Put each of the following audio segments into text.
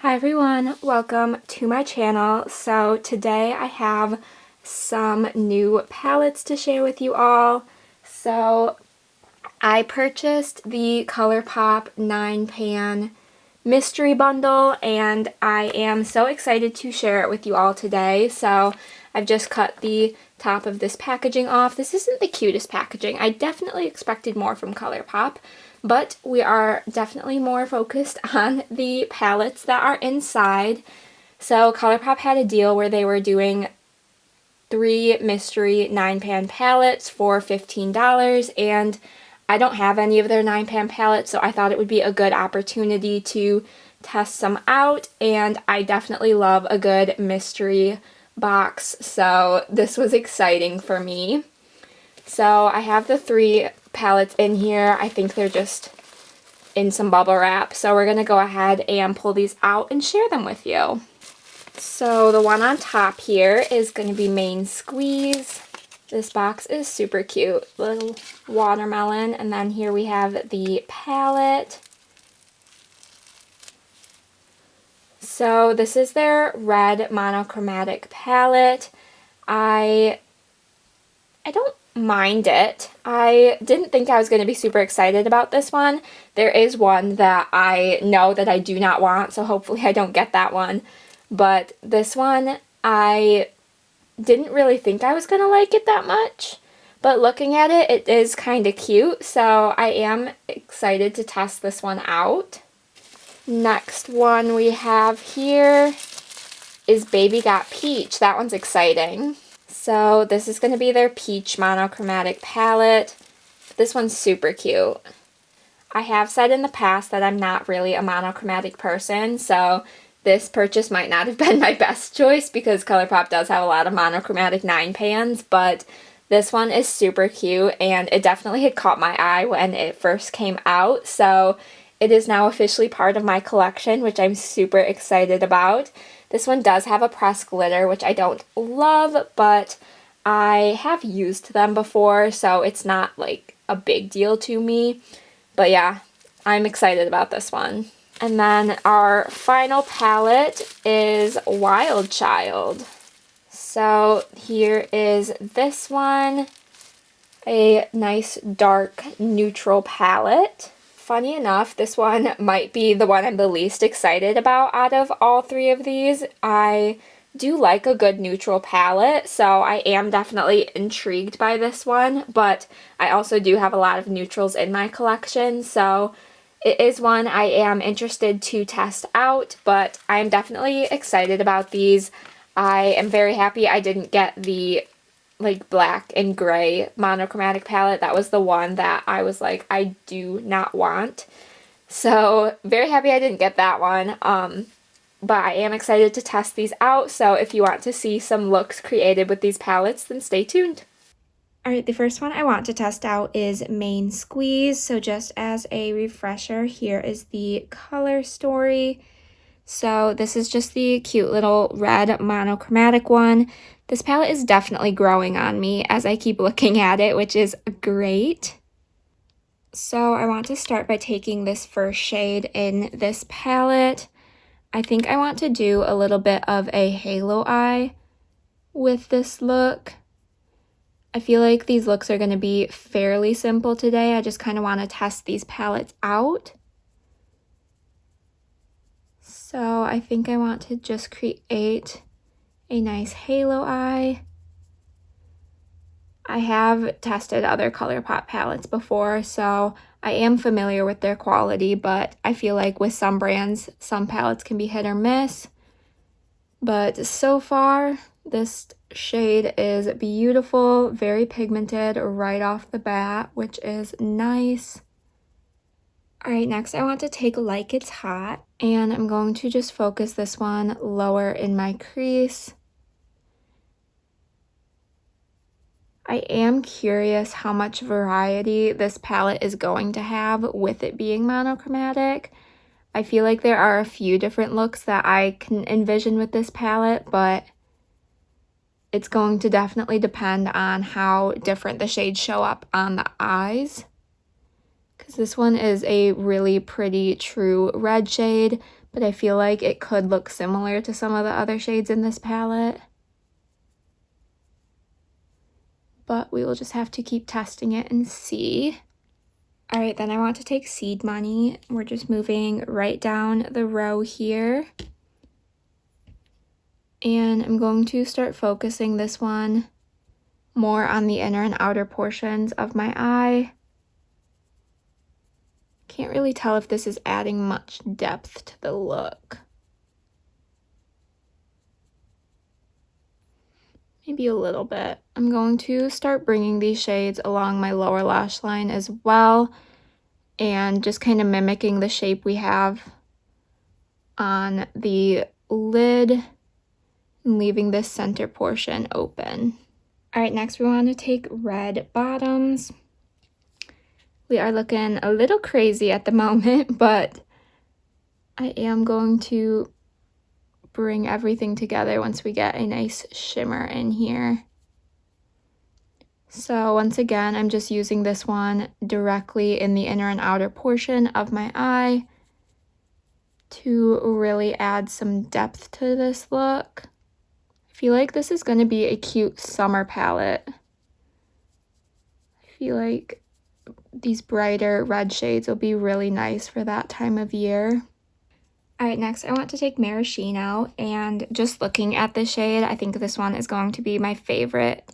Hi everyone, welcome to my channel. So today I have some new palettes to share with you all. So I purchased the Colourpop 9-pan mystery bundle and I am so excited to share it with you all today. So I've just cut the top of this packaging off. This isn't the cutest packaging. I definitely expected more from Colourpop, but we are definitely more focused on the palettes that are inside. So Colourpop had a deal where they were doing 3 mystery 9-pan palettes for $15, and I don't have any of their 9-pan palettes, so I thought it would be a good opportunity to test some out, and I definitely love a good mystery box, so this was exciting for me. So I have the 3 palettes in here. I think they're just in some bubble wrap, so we're going to go ahead and pull these out and share them with you. So the one on top here is going to be Main Squeeze. This box is super cute, little watermelon, and then here we have the palette. So this is their red monochromatic palette. I don't mind it. I didn't think I was going to be super excited about this one. There is one that I know that I do not want, so hopefully I don't get that one. But this one, I didn't really think I was going to like it that much. But looking at it, it is kind of cute, so I am excited to test this one out. Next one we have here is Baby Got Peach. That one's exciting. So this is going to be their peach monochromatic palette. This one's super cute. I have said in the past that I'm not really a monochromatic person, so this purchase might not have been my best choice because Colourpop does have a lot of monochromatic 9-pans, but this one is super cute and it definitely had caught my eye when it first came out, so it is now officially part of my collection, which I'm super excited about. This one does have a pressed glitter, which I don't love, but I have used them before, so it's not like a big deal to me. But yeah, I'm excited about this one. And then our final palette is Wild Child. So here is this one, a nice dark neutral palette. Funny enough, this one might be the one I'm the least excited about out of all 3 of these. I do like a good neutral palette, so I am definitely intrigued by this one, but I also do have a lot of neutrals in my collection, so it is one I am interested to test out, but I'm definitely excited about these. I am very happy I didn't get the black and gray monochromatic palette. That was the one that I was like, I do not want. So very happy I didn't get that one. But I am excited to test these out. So if you want to see some looks created with these palettes, then stay tuned. Alright, the first one I want to test out is Main Squeeze. So just as a refresher, here is the color story. So this is just the cute little red monochromatic one. This palette is definitely growing on me as I keep looking at it, which is great. So I want to start by taking this first shade in this palette. I think I want to do a little bit of a halo eye with this look. I feel like these looks are going to be fairly simple today. I just kind of want to test these palettes out. So I think I want to just create a nice halo eye. I have tested other Colourpop palettes before, so I am familiar with their quality, but I feel like with some brands, some palettes can be hit or miss. But so far, this shade is beautiful, very pigmented right off the bat, which is nice. Alright, next I want to take Like It's Hot, and I'm going to just focus this one lower in my crease. I am curious how much variety this palette is going to have with it being monochromatic. I feel like there are a few different looks that I can envision with this palette, but it's going to definitely depend on how different the shades show up on the eyes. Because this one is a really pretty true red shade, but I feel like it could look similar to some of the other shades in this palette. But we will just have to keep testing it and see. All right, then I want to take Seed Money. We're just moving right down the row here. And I'm going to start focusing this one more on the inner and outer portions of my eye. Can't really tell if this is adding much depth to the look. Maybe a little bit. I'm going to start bringing these shades along my lower lash line as well, and just kind of mimicking the shape we have on the lid and leaving this center portion open. All right, next we want to take red bottoms. We are looking a little crazy at the moment, but I am going to bring everything together once we get a nice shimmer in here. So once again, I'm just using this one directly in the inner and outer portion of my eye to really add some depth to this look. I feel like this is going to be a cute summer palette. I feel like these brighter red shades will be really nice for that time of year. All right, next I want to take Maraschino, and just looking at the shade, I think this one is going to be my favorite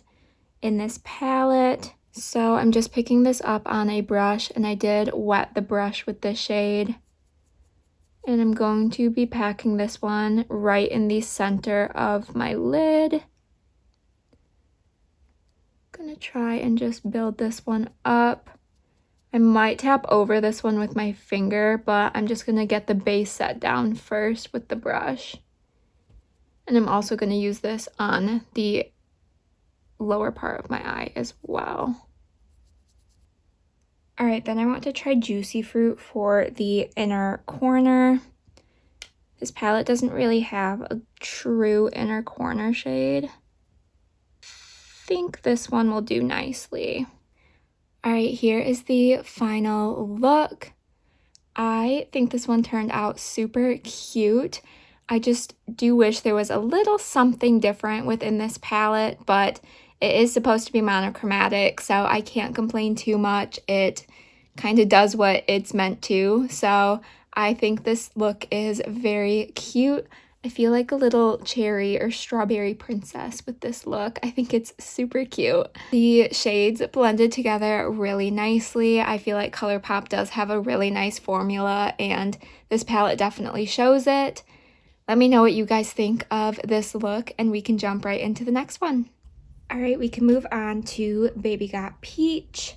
in this palette. So I'm just picking this up on a brush, and I did wet the brush with this shade. And I'm going to be packing this one right in the center of my lid. Gonna try and just build this one up. I might tap over this one with my finger, but I'm just gonna get the base set down first with the brush. And I'm also gonna use this on the lower part of my eye as well. All right, then I want to try Juicy Fruit for the inner corner. This palette doesn't really have a true inner corner shade. I think this one will do nicely. All right, here is the final look. I think this one turned out super cute. I just do wish there was a little something different within this palette, but it is supposed to be monochromatic, so I can't complain too much. It kind of does what it's meant to, so I think this look is very cute. I feel like a little cherry or strawberry princess with this look. I think it's super cute. The shades blended together really nicely. I feel like Colourpop does have a really nice formula, and this palette definitely shows it. Let me know what you guys think of this look, and we can jump right into the next one. All right, we can move on to Baby Got Peach,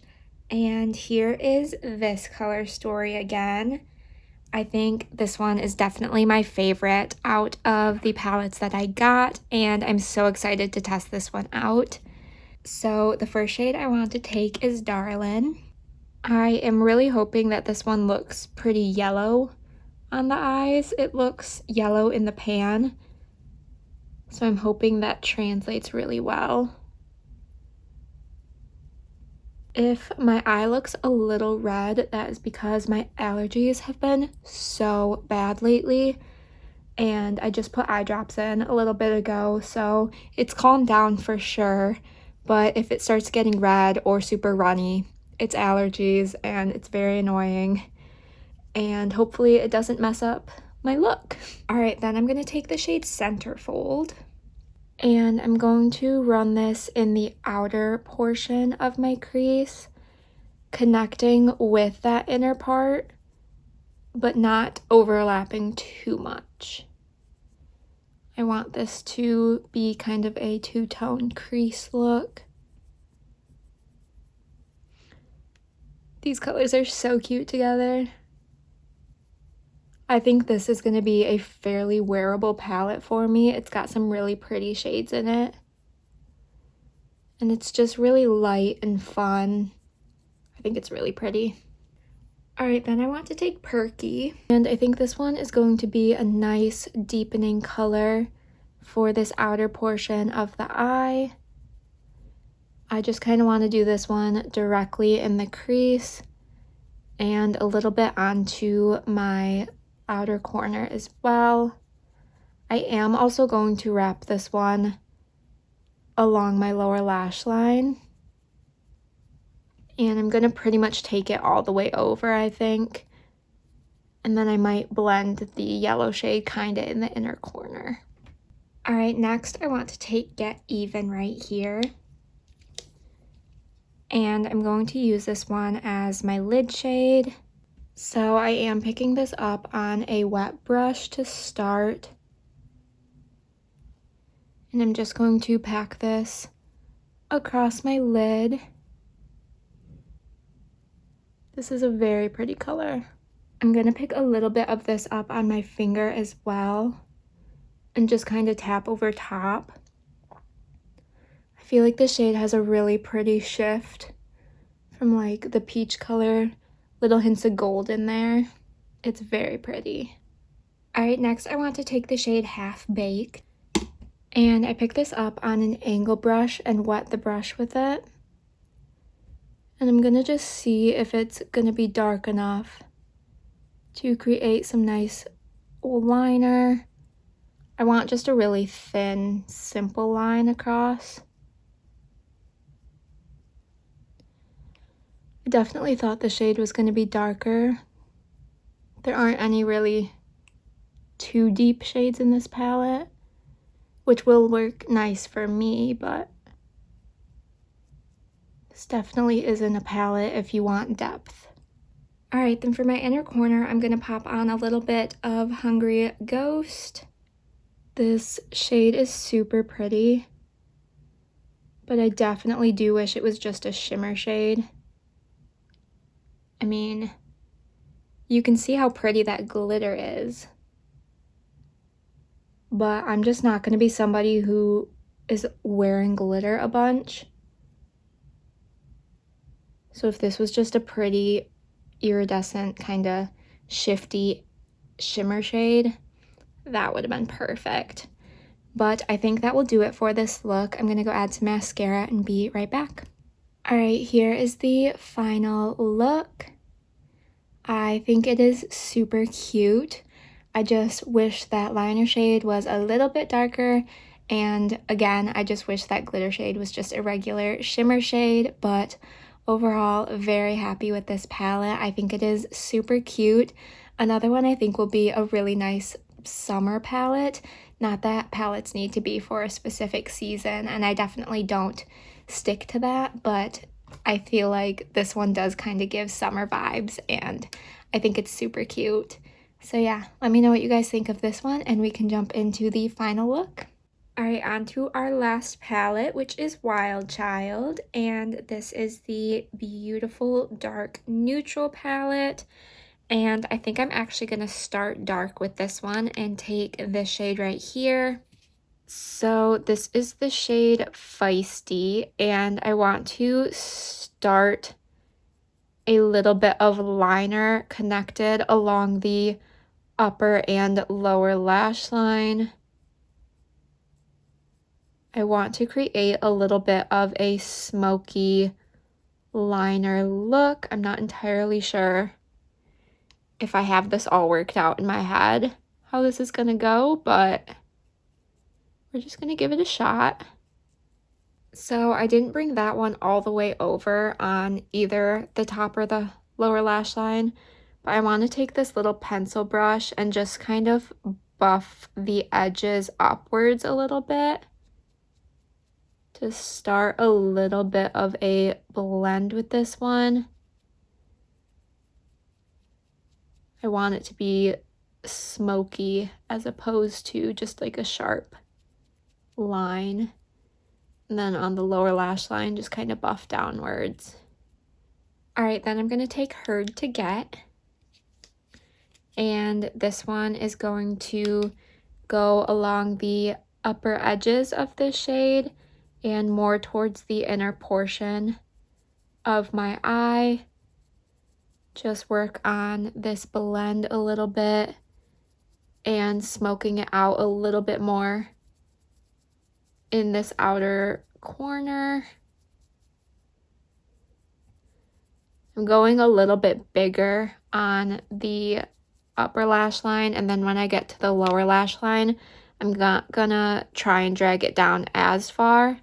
and here is this color story again. I think this one is definitely my favorite out of the palettes that I got, and I'm so excited to test this one out. So the first shade I want to take is Darlin'. I am really hoping that this one looks pretty yellow on the eyes. It looks yellow in the pan, so I'm hoping that translates really well. If my eye looks a little red, that is because my allergies have been so bad lately, and I just put eye drops in a little bit ago, so it's calmed down for sure. But if it starts getting red or super runny, it's allergies, and it's very annoying, and hopefully it doesn't mess up my look. All right, then I'm going to take the shade Centerfold, and I'm going to run this in the outer portion of my crease, connecting with that inner part, but not overlapping too much. I want this to be kind of a two-tone crease look. These colors are so cute together. I think this is going to be a fairly wearable palette for me. It's got some really pretty shades in it, and it's just really light and fun. I think it's really pretty. All right, then I want to take Perky, and I think this one is going to be a nice deepening color for this outer portion of the eye. I just kind of want to do this one directly in the crease and a little bit onto my outer corner as well. I am also going to wrap this one along my lower lash line. And I'm going to pretty much take it all the way over, I think. And then I might blend the yellow shade kind of in the inner corner. All right, next I want to take Get Even right here. And I'm going to use this one as my lid shade. So I am picking this up on a wet brush to start. And I'm just going to pack this across my lid. This is a very pretty color. I'm going to pick a little bit of this up on my finger as well and just kind of tap over top. I feel like the shade has a really pretty shift from like the peach color, little hints of gold in there. It's very pretty. All right, next I want to take the shade Half Baked, and I pick this up on an angle brush and wet the brush with it. And I'm gonna just see if it's gonna be dark enough to create some nice liner. I want just a really thin, simple line across. I definitely thought the shade was going to be darker. There aren't any really too deep shades in this palette, which will work nice for me, but this definitely isn't a palette if you want depth. All right, then for my inner corner, I'm going to pop on a little bit of Hungry Ghost. This shade is super pretty, but I definitely do wish it was just a shimmer shade. I mean, you can see how pretty that glitter is, but I'm just not going to be somebody who is wearing glitter a bunch. So if this was just a pretty iridescent kind of shifty shimmer shade, that would have been perfect. But I think that will do it for this look. I'm going to go add some mascara and be right back. All right, here is the final look. I think it is super cute. I just wish that liner shade was a little bit darker. And again, I just wish that glitter shade was just a regular shimmer shade. But overall, very happy with this palette. I think it is super cute. Another one I think will be a really nice summer palette. Not that palettes need to be for a specific season, and I definitely don't stick to that, but I feel like this one does kind of give summer vibes, and I think it's super cute. So yeah, let me know what you guys think of this one, and we can jump into the final look. All right, on to our last palette, which is Wild Child, and this is the beautiful dark neutral palette. And I think I'm actually going to start dark with this one and take this shade right here. So this is the shade Feisty, and I want to start a little bit of liner connected along the upper and lower lash line. I want to create a little bit of a smoky liner look. I'm not entirely sure if I have this all worked out in my head how this is gonna go, but we're just gonna give it a shot. So I didn't bring that one all the way over on either the top or the lower lash line, but I want to take this little pencil brush and just kind of buff the edges upwards a little bit to start a little bit of a blend with this one. I want it to be smoky as opposed to just like a sharp line. And then on the lower lash line, just kind of buff downwards. All right, then I'm going to take Hard to Get. And this one is going to go along the upper edges of this shade and more towards the inner portion of my eye. Just work on this blend a little bit and smoking it out a little bit more in this outer corner. I'm going a little bit bigger on the upper lash line, and then when I get to the lower lash line, I'm gonna try and drag it down as far,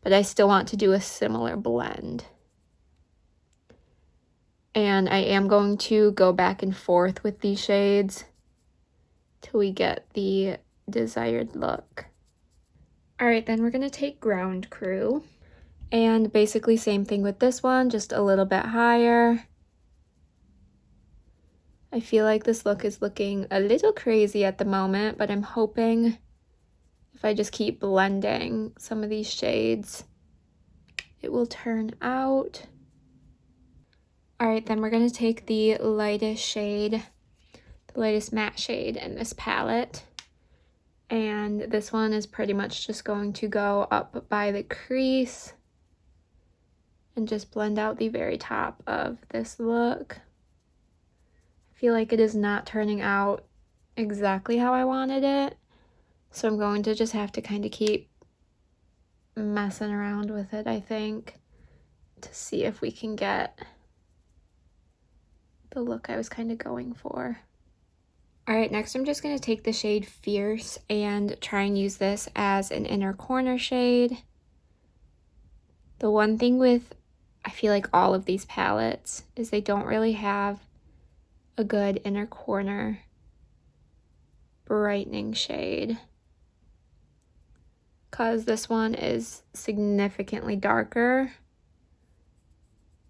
but I still want to do a similar blend. And I am going to go back and forth with these shades till we get the desired look. All right, then we're gonna take Ground Crew, and basically same thing with this one, just a little bit higher. I feel like this look is looking a little crazy at the moment, but I'm hoping if I just keep blending some of these shades, it will turn out. All right, then we're gonna take the lightest shade, the lightest matte shade in this palette. And this one is pretty much just going to go up by the crease and just blend out the very top of this look. I feel like it is not turning out exactly how I wanted it, so I'm going to just have to kind of keep messing around with it, I think, to see if we can get the look I was kind of going for. All right, next I'm just going to take the shade Fierce and try and use this as an inner corner shade. The one thing with, I feel like all of these palettes, is they don't really have a good inner corner brightening shade, because this one is significantly darker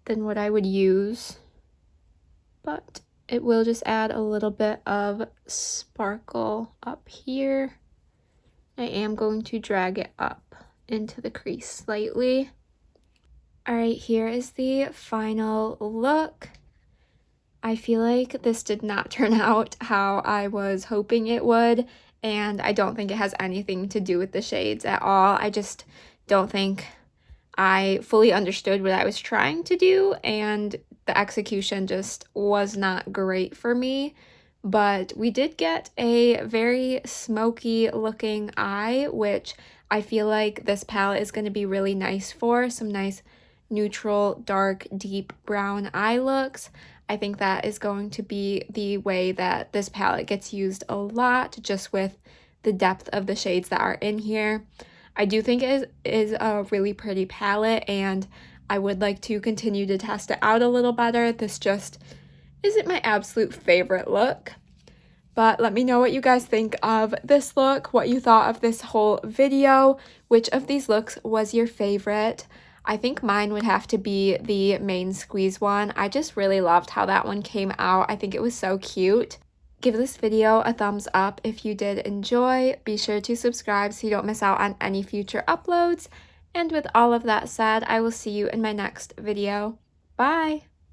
than what I would use, but it will just add a little bit of sparkle up here. I am going to drag it up into the crease slightly. All right, here is the final look. I feel like this did not turn out how I was hoping it would, and I don't think it has anything to do with the shades at all. I just don't think I fully understood what I was trying to do, and the execution just was not great for me. But we did get a very smoky looking eye, which I feel like this palette is going to be really nice for. Some nice neutral, dark, deep brown eye looks. I think that is going to be the way that this palette gets used a lot, just with the depth of the shades that are in here. I do think it is a really pretty palette, and I would like to continue to test it out a little better. This just isn't my absolute favorite look. But let me know what you guys think of this look, what you thought of this whole video, which of these looks was your favorite. I think mine would have to be the main squeeze one. I just really loved how that one came out. I think it was so cute. Give this video a thumbs up if you did enjoy. Be sure to subscribe so you don't miss out on any future uploads. And with all of that said, I will see you in my next video. Bye!